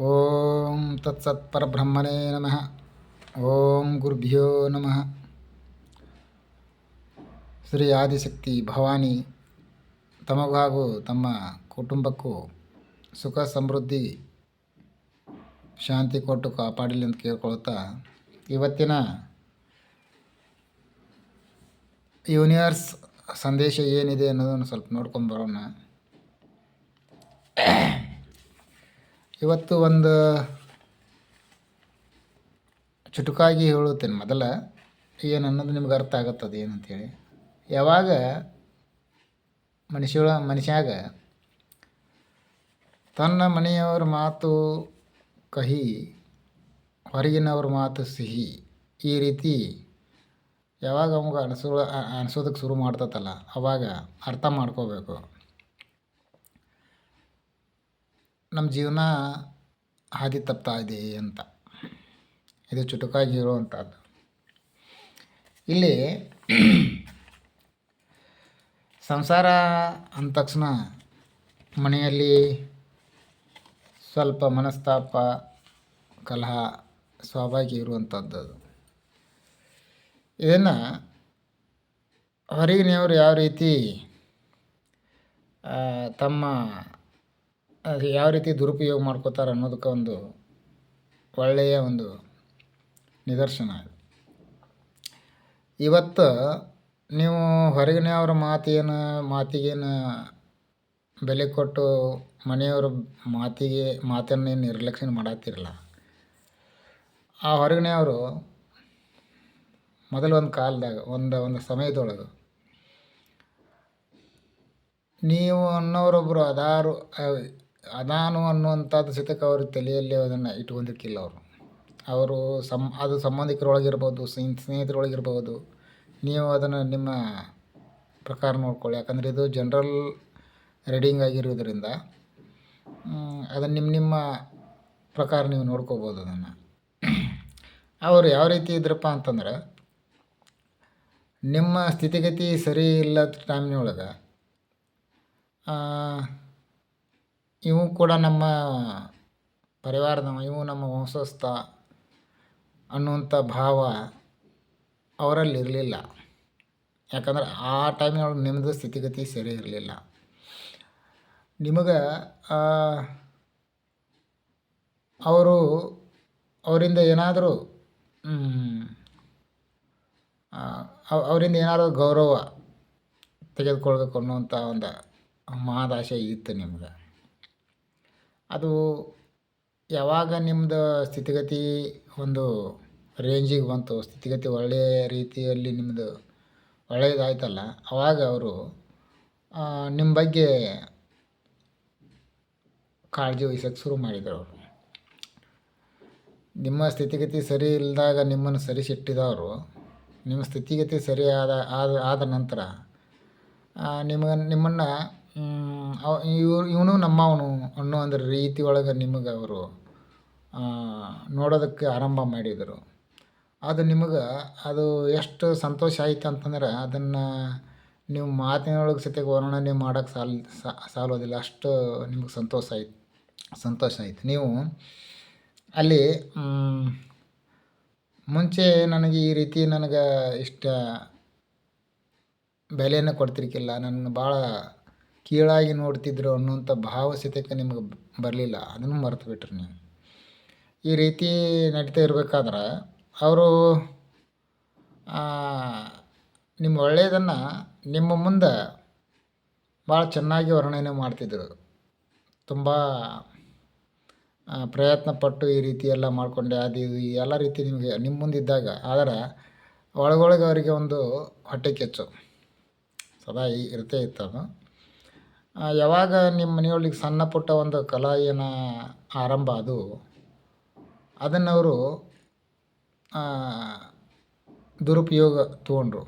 ಓಂ ತತ್ಸತ್ ಪರಬ್ರಹ್ಮಣೇ ನಮಃ. ಓಂ ಗುರುಭ್ಯೋ ನಮಃ. ಶ್ರೀ ಆದಿಶಕ್ತಿ ಭವಾನಿ ತಮಗೂ ಹಾಗೂ ತಮ್ಮ ಕುಟುಂಬಕ್ಕೂ ಸುಖ ಸಮೃದ್ಧಿ ಶಾಂತಿ ಕೊಟ್ಟು ಕಾಪಾಡಲಿ ಅಂತ ಕೇಳ್ಕೊಳ್ತಾ, ಇವತ್ತಿನ ಯೂನಿವರ್ಸ್ ಸಂದೇಶ ಏನಿದೆ ಅನ್ನೋದನ್ನು ಸ್ವಲ್ಪ ನೋಡ್ಕೊಂಡು ಬರೋಣ. ಇವತ್ತು ಒಂದು ಚುಟುಕಾಗಿ ಹೇಳುತ್ತೇನೆ. ಮೊದಲ ಏನು ಅನ್ನೋದು ನಿಮ್ಗೆ ಅರ್ಥ ಆಗುತ್ತದೆ ಏನಂತೇಳಿ. ಯಾವಾಗ ಮನುಷ್ಯಾಗ ತನ್ನ ಮನೆಯವರ ಮಾತು ಕಹಿ, ಹೊರಗಿನವ್ರ ಮಾತು ಸಿಹಿ, ಈ ರೀತಿ ಯಾವಾಗ ಅವಾಗ ಅನಿಸೋದಕ್ಕೆ ಶುರು ಮಾಡ್ತತ್ತಲ್ಲ, ಅವಾಗ ಅರ್ಥ ಮಾಡ್ಕೋಬೇಕು ನಮ್ಮ ಜೀವನ ಹಾದಿ ತಪ್ತಾ ಇದೆ ಅಂತ. ಇದು ಚುಟುಕಾಗಿ ಹೇಳುವಂಥದ್ದು. ಇಲ್ಲಿ ಸಂಸಾರ ಅಂದ ತಕ್ಷಣ ಮನೆಯಲ್ಲಿ ಸ್ವಲ್ಪ ಮನಸ್ತಾಪ, ಕಲಹ ಸ್ವಾಭಾವಿಕ ಇರುವಂಥದ್ದು. ಇದನ್ನು ಹೊರಗಿನವರು ಯಾವ ರೀತಿ ಯಾವ ರೀತಿ ದುರುಪಯೋಗ ಮಾಡ್ಕೋತಾರೆ ಅನ್ನೋದಕ್ಕೆ ಒಂದು ಒಳ್ಳೆಯ ಒಂದು ನಿದರ್ಶನ. ಇವತ್ತು ನೀವು ಹೊರಗಿನವರ ಮಾತಿಗೇನು ಬೆಲೆ ಕೊಟ್ಟು ಮನೆಯವರ ಮಾತನ್ನೇನು ನಿರ್ಲಕ್ಷ್ಯ ಮಾಡತ್ತಿರಲ್ಲ. ಆ ಹೊರಗಿನವರು ಮೊದಲು ಒಂದು ಕಾಲದಾಗ ಒಂದು ಸಮಯದೊಳಗೆ ನೀವು ಅನ್ನೋರೊಬ್ಬರು ಅದಾನು ಅನ್ನುವಂಥದ್ದು ಸಹಿತಕ್ಕೆ ಅವ್ರ ತಲೆಯಲ್ಲಿ ಅದನ್ನು ಇಟ್ಕೊಂಡಿರ್ಕಿಲ್ಲ. ಅವರು ಅದು ಸಂಬಂಧಿಕರೊಳಗಿರ್ಬೋದು, ಸ್ನೇಹಿತರೊಳಗಿರ್ಬೋದು. ನೀವು ಅದನ್ನು ನಿಮ್ಮ ಪ್ರಕಾರ ನೋಡ್ಕೊಳ್ಳಿ. ಯಾಕಂದರೆ ಇದು ಜನರಲ್ ರೀಡಿಂಗ್ ಆಗಿರೋದ್ರಿಂದ ಅದನ್ನು ನಿಮ್ಮ ಪ್ರಕಾರ ನೀವು ನೋಡ್ಕೋಬೋದು. ಅದನ್ನು ಅವರು ಯಾವ ರೀತಿ ಇದ್ರಪ್ಪ ಅಂತಂದ್ರೆ, ನಿಮ್ಮ ಸ್ಥಿತಿಗತಿ ಸರಿ ಇಲ್ಲದ ಟೈಮ್ನೊಳಗೆ ಇವು ಕೂಡ ನಮ್ಮ ಪರಿವಾರದವ, ಇವು ನಮ್ಮ ವಂಶಸ್ಥ ಅನ್ನುವಂಥ ಭಾವ ಅವರಲ್ಲಿ ಇರಲಿಲ್ಲ. ಯಾಕಂದ್ರೆ ಆ ಟೈಮಿನೊಳಗೆ ನಿಮ್ಮದು ಸ್ಥಿತಿಗತಿ ಸರಿ ಇರಲಿಲ್ಲ. ನಿಮಗೆ ಅವರಿಂದ ಏನಾದರೂ ಗೌರವ ತೆಗೆದುಕೊಳ್ಬೇಕು ಅನ್ನುವಂಥ ಒಂದು ಮಹದಾಶೆ ಇತ್ತು ನಿಮ್ಗೆ. ಅದು ಯಾವಾಗ ನಿಮ್ಮದು ಸ್ಥಿತಿಗತಿ ಒಂದು ರೇಂಜಿಗೆ ಬಂತು, ಸ್ಥಿತಿಗತಿ ಒಳ್ಳೆಯ ರೀತಿಯಲ್ಲಿ ನಿಮ್ಮದು ಒಳ್ಳೆಯದಾಯ್ತಲ್ಲ, ಆವಾಗ ಅವರು ನಿಮ್ಮ ಬಗ್ಗೆ ಕಾಳಜಿ ವಹಿಸೋಕ್ಕೆ ಶುರು ಮಾಡಿದರು. ಅವರು ನಿಮ್ಮ ಸ್ಥಿತಿಗತಿ ಸರಿ ಇಲ್ಲದಾಗ ನಿಮ್ಮನ್ನು ಸರಿಸಿಟ್ಟಿದವರು ನಿಮ್ಮ ಸ್ಥಿತಿಗತಿ ಸರಿ ಆದ ನಂತರ ನಿಮ್ಮನ್ನು ಇವನು ನಮ್ಮವನು ಅನ್ನೋ ಒಂದು ರೀತಿ ಒಳಗೆ ನಿಮಗೆ ಅವರು ನೋಡೋದಕ್ಕೆ ಆರಂಭ ಮಾಡಿದರು. ಅದು ನಿಮಗೆ ಎಷ್ಟು ಸಂತೋಷ ಆಯಿತು ಅಂತಂದ್ರೆ ಅದನ್ನು ನೀವು ಮಾತಿನೊಳಗೆ ಸತ್ಯಕ್ಕೆ ವರ್ಣನೆ ಮಾಡೋಕ್ಕೆ ಸಾಲೋದಿಲ್ಲ. ಅಷ್ಟು ನಿಮಗೆ ಸಂತೋಷ ಆಯಿತು. ನೀವು ಅಲ್ಲಿ ಮುಂಚೆ ನನಗೆ ಈ ರೀತಿ ನನಗೆ ಇಷ್ಟ ಬೆಲೆಯನ್ನು ಕೊಡ್ತಿರ್ಕಿಲ್ಲ, ನನ್ನ ಭಾಳ ಕೀಳಾಗಿ ನೋಡ್ತಿದ್ರು ಅನ್ನುವಂಥ ಭಾವಸ್ಥಿತಿಗೆ ನಿಮಗೆ ಬರಲಿಲ್ಲ. ಅದನ್ನು ಮರೆತು ಬಿಟ್ರಿ ನೀವು. ಈ ರೀತಿ ನಡೀತಾ ಇರಬೇಕಾದ್ರೆ ಅವರು ನಿಮ್ಮ ಒಳ್ಳೆಯದನ್ನು ನಿಮ್ಮ ಮುಂದೆ ಭಾಳ ಚೆನ್ನಾಗಿ ವರ್ಣನೆ ಮಾಡ್ತಿದ್ದರು. ತುಂಬ ಪ್ರಯತ್ನಪಟ್ಟು ಈ ರೀತಿ ಎಲ್ಲ ಮಾಡಿಕೊಂಡೆ ಅದು ಎಲ್ಲ ರೀತಿ ನಿಮಗೆ ನಿಮ್ಮ ಮುಂದಿದ್ದಾಗ, ಆದರೆ ಒಳಗೊಳಗೆ ಅವರಿಗೆ ಒಂದು ಹೊಟ್ಟೆ ಕಿಚ್ಚು ಸದಾ ಇರ್ತೇ ಇತ್ತು. ಅದು ಯಾವಾಗ ನಿಮ್ಮ ಮನೆಯೊಳಗೆ ಸಣ್ಣ ಪುಟ್ಟ ಒಂದು ಕಲಾಯಿನ ಆರಂಭ ಅದನ್ನವರು ದುರುಪಯೋಗ ತೊಗೊಂಡ್ರು.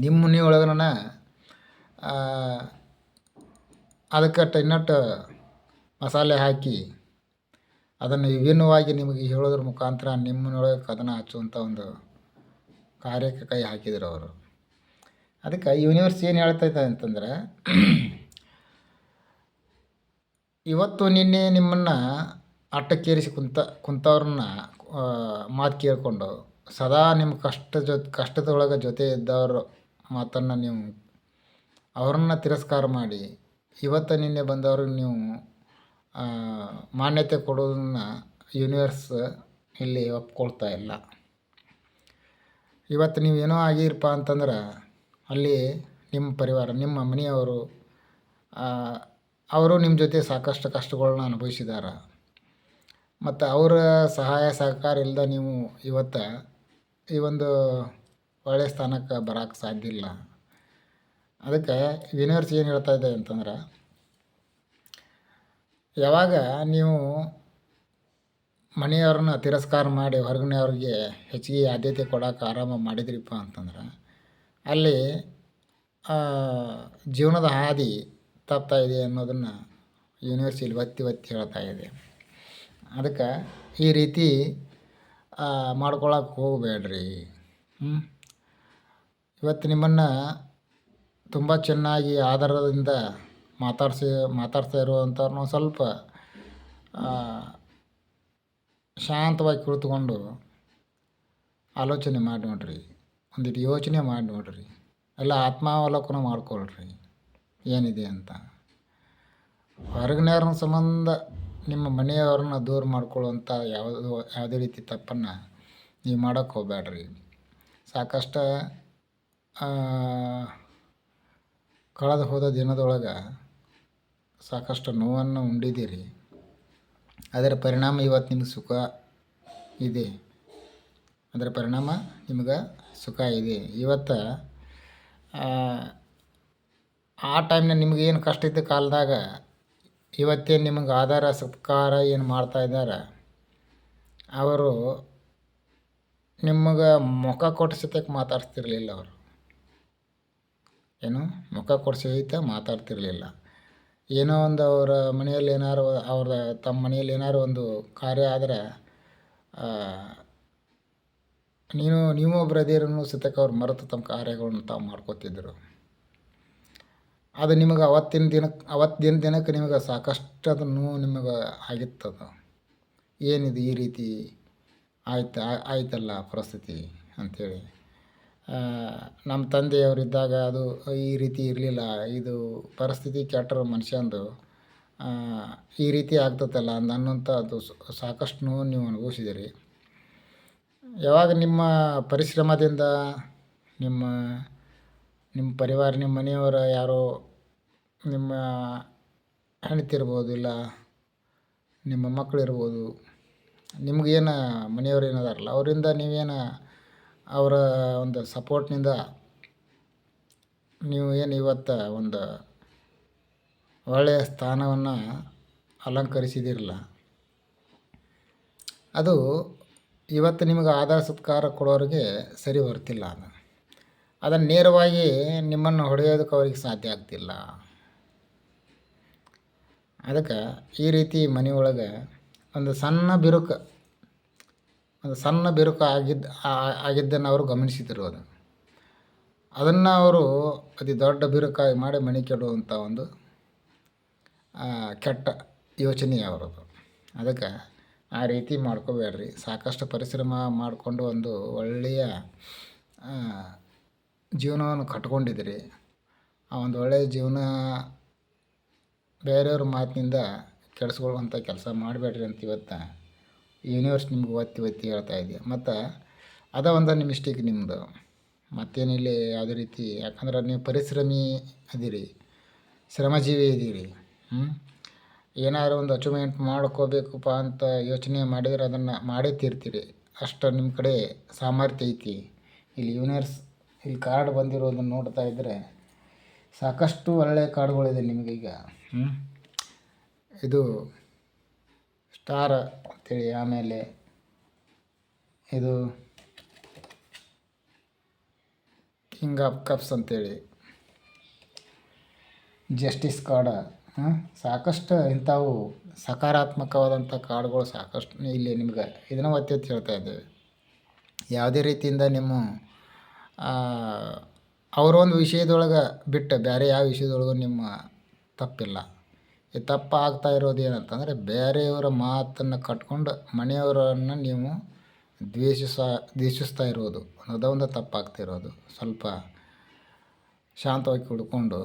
ನಿಮ್ಮ ಮನೆಯೊಳಗನ ಅದಕ್ಕೆ ಇನ್ನಟ್ಟು ಮಸಾಲೆ ಹಾಕಿ ಅದನ್ನು ವಿಭಿನ್ನವಾಗಿ ನಿಮಗೆ ಹೇಳೋದ್ರ ಮುಖಾಂತರ ನಿಮ್ಮ ಮನೆಯೊಳಗೆ ಕದನ ಹಚ್ಚುವಂಥ ಒಂದು ಕಾರ್ಯಕ್ಕೆ ಕೈ ಹಾಕಿದರು ಅವರು. ಅದಕ್ಕೆ ಯೂನಿವರ್ಸ್ ಏನು ಹೇಳ್ತೈತೆ ಅಂತಂದರೆ, ಇವತ್ತು ನಿನ್ನೆ ನಿಮ್ಮನ್ನು ಅಟ್ಟಕ್ಕೇರಿಸಿ ಕುಂತವ್ರನ್ನ ಮಾತು ಕೇಳಿಕೊಂಡು ಸದಾ ನಿಮ್ಮ ಕಷ್ಟದೊಳಗೆ ಜೊತೆ ಇದ್ದವ್ರ ಮಾತನ್ನು ನೀವು ಅವ್ರನ್ನ ತಿರಸ್ಕಾರ ಮಾಡಿ ಇವತ್ತು ನಿನ್ನೆ ಬಂದವ್ರಿಗೆ ನೀವು ಮಾನ್ಯತೆ ಕೊಡೋದನ್ನು ಯೂನಿವರ್ಸ್ ಇಲ್ಲಿ ಒಪ್ಕೊಳ್ತಾ ಇಲ್ಲ. ಇವತ್ತು ನೀವೇನೋ ಆಗಿರಪ್ಪ ಅಂತಂದ್ರೆ ಅಲ್ಲಿ ನಿಮ್ಮ ಪರಿವಾರ, ನಿಮ್ಮ ಮನೆಯವರು, ಅವರು ನಿಮ್ಮ ಜೊತೆ ಸಾಕಷ್ಟು ಕಷ್ಟಗಳನ್ನ ಅನುಭವಿಸಿದ್ದಾರೆ. ಮತ್ತು ಅವರ ಸಹಾಯ ಸಹಕಾರ ಇಲ್ಲದೆ ನೀವು ಇವತ್ತು ಈ ಒಂದು ಒಳ್ಳೆಯ ಸ್ಥಾನಕ್ಕೆ ಬರೋಕ್ಕೆ ಸಾಧ್ಯ ಇಲ್ಲ. ಅದಕ್ಕೆ ಯೂನಿವರ್ಸ್ ಏನು ಹೇಳ್ತಾ ಇದೆ ಅಂತಂದ್ರೆ, ಯಾವಾಗ ನೀವು ಮನೆಯವ್ರನ್ನ ತಿರಸ್ಕಾರ ಮಾಡಿ ಹೊರಗಿನವ್ರಿಗೆ ಹೆಚ್ಚಿಗೆ ಆದ್ಯತೆ ಕೊಡೋಕೆ ಆರಂಭ ಮಾಡಿದ್ರಿಪ್ಪ ಅಂತಂದ್ರೆ ಅಲ್ಲಿ ಜೀವನದ ಹಾದಿ ತಪ್ತಾ ಇದೆ ಅನ್ನೋದನ್ನು ಯೂನಿವರ್ಸ್ ಇಲ್ಲಿ ಒತ್ತಿ ಒತ್ತಿ ಹೇಳ್ತಾ ಇದೆ. ಅದಕ್ಕೆ ಈ ರೀತಿ ಮಾಡ್ಕೊಳಕ್ಕೆ ಹೋಗಬೇಡ್ರಿ. ಇವತ್ತು ನಿಮ್ಮನ್ನು ತುಂಬ ಚೆನ್ನಾಗಿ ಆಧಾರದಿಂದ ಮಾತಾಡ್ತಾ ಇರುವಂಥವ್ರನ್ನ ಸ್ವಲ್ಪ ಶಾಂತವಾಗಿ ಕುಳಿತುಕೊಂಡು ಆಲೋಚನೆ ಮಾಡಿ ನೋಡ್ರಿ, ಒಂದಿಟ್ಟು ಯೋಚನೆ ಮಾಡಿ ನೋಡ್ರಿ, ಎಲ್ಲ ಆತ್ಮಾವಲೋಕನ ಮಾಡ್ಕೊಳ್ರಿ ಏನಿದೆ ಅಂತ. ಹೊರಗಿನವ್ರನ್ನ ಸಂಬಂಧ ನಿಮ್ಮ ಮನೆಯವ್ರನ್ನ ದೂರ ಮಾಡ್ಕೊಳ್ಳುವಂಥ ಯಾವುದೇ ರೀತಿ ತಪ್ಪನ್ನು ನೀವು ಮಾಡೋಕ್ಕೆ ಹೋಗಬೇಡ್ರಿ. ಸಾಕಷ್ಟು ಕಳೆದು ಹೋದ ದಿನದೊಳಗೆ ಸಾಕಷ್ಟು ನೋವನ್ನು ಉಂಡಿದ್ದೀರಿ. ಅದರ ಪರಿಣಾಮ ಇವತ್ತು ನಿಮ್ಗೆ ಸುಖ ಇದೆ. ಅದರ ಪರಿಣಾಮ ನಿಮ್ಗೆ ಸುಖ ಇದೆ. ಇವತ್ತು ಆ ಟೈಮ್ನಾಗ ನಿಮಗೇನು ಕಷ್ಟ ಇದ್ದ ಕಾಲದಾಗ ಇವತ್ತೇನು ನಿಮಗೆ ಆಧಾರ ಸತ್ಕಾರ ಏನು ಮಾಡ್ತಾಯಿದ್ದಾರೆ, ಅವರು ನಿಮಗೆ ಮುಖ ಕೊಟ್ಟು ಸತ್ಯಕ್ಕೆ ಮಾತಾಡ್ತಿರ್ಲಿಲ್ಲ. ಅವರು ಏನು ಮುಖ ಕೊಟ್ಟು ಸಹಿತ ಮಾತಾಡ್ತಿರ್ಲಿಲ್ಲ. ಏನೋ ಒಂದು ಅವರ ಮನೆಯಲ್ಲಿ ಏನಾರು ತಮ್ಮ ಮನೆಯಲ್ಲಿ ಏನಾರು ಒಂದು ಕಾರ್ಯ ಆದರೆ ನೀವೊಬ್ಬರು ಅದೇರನ್ನು ಸತ್ಯಕ್ಕೆ ಅವ್ರು ಮರೆತು ತಮ್ಮ ಕಾರ್ಯಗಳನ್ನು ತಾವು ಮಾಡ್ಕೋತಿದ್ರು. ಅದು ನಿಮಗೆ ಅವತ್ತಿನ ದಿನಕ್ಕೆ ನಿಮಗೆ ಸಾಕಷ್ಟು ಅದನ್ನು ನಿಮಗೆ ಆಗಿತ್ತದು. ಏನಿದು ಈ ರೀತಿ ಆಯ್ತಲ್ಲ ಪರಿಸ್ಥಿತಿ ಅಂಥೇಳಿ. ನಮ್ಮ ತಂದೆಯವರಿದ್ದಾಗ ಅದು ಈ ರೀತಿ ಇರಲಿಲ್ಲ, ಇದು ಪರಿಸ್ಥಿತಿ ಕೆಟ್ಟರು ಮನುಷ್ಯಂದು ಈ ರೀತಿ ಆಗ್ತದಲ್ಲ ಅನ್ನೋಂಥದ್ದು ಸಾಕಷ್ಟು ನೋವು ನೀವು ಅನುಭವಿಸಿದಿರಿ. ಯಾವಾಗ ನಿಮ್ಮ ಪರಿಶ್ರಮದಿಂದ ನಿಮ್ಮ ಪರಿವಾರ, ನಿಮ್ಮ ಮನೆಯವರ ಯಾರೋ ನಿಮ್ಮ ಹೆಂಡತಿ ಇರ್ಬೋದು, ಇಲ್ಲ ನಿಮ್ಮ ಮಕ್ಕಳಿರ್ಬೋದು, ನಿಮಗೇನು ಮನೆಯವ್ರು ಏನದಾರಲ್ಲ ಅವರಿಂದ ನೀವೇನು ಅವರ ಒಂದು ಸಪೋರ್ಟ್ನಿಂದ ನೀವು ಏನು ಇವತ್ತು ಒಂದು ಒಳ್ಳೆಯ ಸ್ಥಾನವನ್ನು ಅಲಂಕರಿಸಿದಿರಲ್ಲ, ಅದು ಇವತ್ತು ನಿಮಗೆ ಆಧಾರ ಸತ್ಕಾರ ಕೊಡೋರಿಗೆ ಸರಿ ಬರ್ತಿಲ್ಲ. ಅದನ್ನು ನೇರವಾಗಿ ನಿಮ್ಮನ್ನು ಹೊಡೆಯೋದಕ್ಕೆ ಅವ್ರಿಗೆ ಸಾಧ್ಯ ಆಗ್ತಿಲ್ಲ. ಅದಕ್ಕೆ ಈ ರೀತಿ ಮನೆಯೊಳಗೆ ಒಂದು ಸಣ್ಣ ಬಿರುಕು ಆಗಿದ್ದನ್ನು ಅವರು ಗಮನಿಸಿದಿರೋದು. ಅದನ್ನು ಅವರು ಅತಿ ದೊಡ್ಡ ಬಿರುಕಾಗಿ ಮಾಡಿ ಮನೆ ಕೆಡುವಂಥ ಒಂದು ಕೆಟ್ಟ ಯೋಚನೆ ಅವರದು. ಅದಕ್ಕೆ ಆ ರೀತಿ ಮಾಡ್ಕೋಬೇಡ್ರಿ. ಸಾಕಷ್ಟು ಪರಿಶ್ರಮ ಮಾಡಿಕೊಂಡು ಒಂದು ಒಳ್ಳೆಯ ಜೀವನವನ್ನು ಕಟ್ಕೊಂಡಿದ್ದೀರಿ. ಆ ಒಂದು ಒಳ್ಳೆಯ ಜೀವನ ಬೇರೆಯವ್ರ ಮಾತಿನಿಂದ ಕೆಡಿಸ್ಕೊಳ್ಳುವಂಥ ಕೆಲಸ ಮಾಡಬೇಡ್ರಿ ಅಂತ ಇವತ್ತು ಯೂನಿವರ್ಸ್ ನಿಮ್ಗೆ ಒತ್ತಿ ಹೇಳ್ತಾ ಇದೆ. ಮತ್ತು ಒಂದು ಮಿಸ್ಟೇಕ್ ನಿಮ್ಮದು, ಮತ್ತೇನಿಲ್ಲ ಯಾವುದೇ ರೀತಿ. ಯಾಕಂದ್ರೆ ನೀವು ಪರಿಶ್ರಮಿ ಅದೀರಿ, ಶ್ರಮಜೀವಿ ಇದ್ದೀರಿ. ಏನಾದ್ರು ಒಂದು ಅಚೀವ್ಮೆಂಟ್ ಮಾಡ್ಕೋಬೇಕಪ್ಪ ಅಂತ ಯೋಚನೆ ಮಾಡಿದರೆ ಅದನ್ನು ಮಾಡೇ ತೀರ್ತೀರಿ. ಅಷ್ಟು ನಿಮ್ಮ ಕಡೆ ಸಾಮರ್ಥ್ಯ ಐತಿ. ಇಲ್ಲಿ ಯೂನಿವರ್ಸ್ ಇಲ್ಲಿ ಕಾರ್ಡ್ ಬಂದಿರೋದನ್ನು ನೋಡ್ತಾ ಇದ್ದರೆ ಸಾಕಷ್ಟು ಒಳ್ಳೆಯ ಕಾರ್ಡ್ಗಳಿದೆ ನಿಮಗೀಗ. ಇದು ಸ್ಟಾರ್ ಅಂಥೇಳಿ, ಆಮೇಲೆ ಇದು ಕಿಂಗ್ ಆಫ್ ಕಪ್ಸ್ ಅಂಥೇಳಿ, ಜಸ್ಟಿಸ್ ಕಾರ್ಡ, ಸಾಕಷ್ಟು ಇಂಥವು ಸಕಾರಾತ್ಮಕವಾದಂಥ ಕಾರ್ಡ್ಗಳು ಸಾಕಷ್ಟು ಇಲ್ಲಿ ನಿಮ್ಗೆ ಇದನ್ನು ಒತ್ತಿ ಹೇಳ್ತಾ ಇದ್ದೇವೆ. ಯಾವುದೇ ರೀತಿಯಿಂದ ನಿಮ್ಮ ಅವರೊಂದು ವಿಷಯದೊಳಗೆ ಬಿಟ್ಟು ಬೇರೆ ಯಾವ ವಿಷಯದೊಳಗೂ ನಿಮ್ಮ ತಪ್ಪಿಲ್ಲ. ಈ ತಪ್ಪು ಆಗ್ತಾ ಇರೋದು ಏನಂತಂದರೆ ಬೇರೆಯವರ ಮಾತನ್ನು ಕಟ್ಕೊಂಡು ಮನೆಯವರನ್ನು ನೀವು ದ್ವೇಷಿಸ್ತಾ ಇರೋದು ಅದೊಂದು ತಪ್ಪಾಗ್ತಿರೋದು. ಸ್ವಲ್ಪ ಶಾಂತವಾಗಿ ಕುಡ್ಕೊಂಡು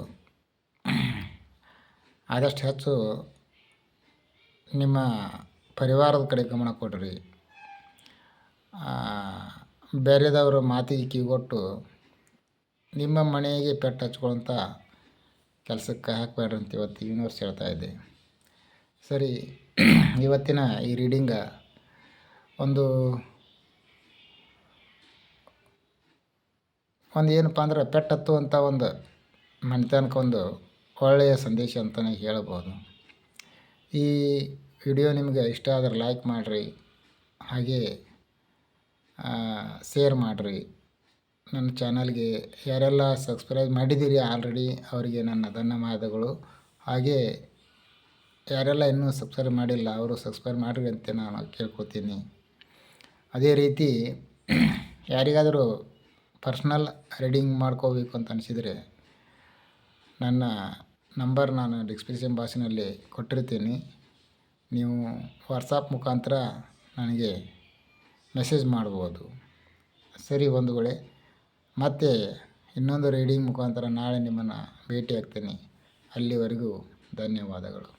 ಆದಷ್ಟು ಹೆಚ್ಚು ನಿಮ್ಮ ಪರಿವಾರದ ಕಡೆ ಗಮನ ಕೊಡ್ರಿ. ಬೇರೆದವರ ಮಾತಿಗೆ ಕಿವಿಗೊಟ್ಟು ನಿಮ್ಮ ಮನೆಗೆ ಪೆಟ್ಟು ಹಚ್ಕೊಳ್ಳೋಂಥ ಕೆಲಸಕ್ಕೆ ಹಾಕಬೇಡ್ರಿ ಅಂತ ಇವತ್ತು ಯೂನಿವರ್ಸ್ ಹೇಳ್ತಾ ಇದೆ. ಸರಿ, ಇವತ್ತಿನ ಈ ರೀಡಿಂಗ ಒಂದು ಏನಪ್ಪ ಅಂದ್ರೆ ಪೆಟ್ಟು ಹತ್ತುವಂಥ ಒಂದು ಮನೆತನಕ್ಕೆ ಒಂದು ಒಳ್ಳೆಯ ಸಂದೇಶ ಅಂತಲೇ ಹೇಳ್ಬೋದು. ಈ ವಿಡಿಯೋ ನಿಮಗೆ ಇಷ್ಟ ಆದರೆ ಲೈಕ್ ಮಾಡಿರಿ, ಹಾಗೆ ಶೇರ್ ಮಾಡಿರಿ. ನನ್ನ ಚಾನಲ್ಗೆ ಯಾರೆಲ್ಲ ಸಬ್ಸ್ಕ್ರೈಬ್ ಮಾಡಿದ್ದೀರಿ ಆಲ್ರೆಡಿ ಅವರಿಗೆ ನನ್ನ ಧನ್ಯವಾದಗಳು. ಹಾಗೆ ಯಾರೆಲ್ಲ ಇನ್ನೂ ಸಬ್ಸ್ಕ್ರೈಬ್ ಮಾಡಿಲ್ಲ ಅವರು ಸಬ್ಸ್ಕ್ರೈಬ್ ಮಾಡಿರಿ ಅಂತ ನಾನು ಕೇಳ್ಕೊತೀನಿ. ಅದೇ ರೀತಿ ಯಾರಿಗಾದರೂ ಪರ್ಸ್ನಲ್ ರೀಡಿಂಗ್ ಮಾಡ್ಕೋಬೇಕು ಅಂತ ಅನಿಸಿದರೆ ನನ್ನ ನಂಬರ್ ನಾನು ಡಿಸ್ಕ್ರಿಪ್ಷನ್ ಬಾಕ್ಸಿನಲ್ಲಿ ಕೊಟ್ಟಿರ್ತೀನಿ. ನೀವು ವಾಟ್ಸಪ್ ಮುಖಾಂತರ ನನಗೆ ಮೆಸೇಜ್ ಮಾಡ್ಬೋದು. ಸರಿ ಬಂಧುಗಳೇ, ಮತ್ತೆ ಇನ್ನೊಂದು ರೀಡಿಂಗ್ ಮುಖಾಂತರ ನಾಳೆ ನಿಮ್ಮನ್ನು ಭೇಟಿ ಆಗ್ತೀನಿ. ಅಲ್ಲಿವರೆಗೂ ಧನ್ಯವಾದಗಳು.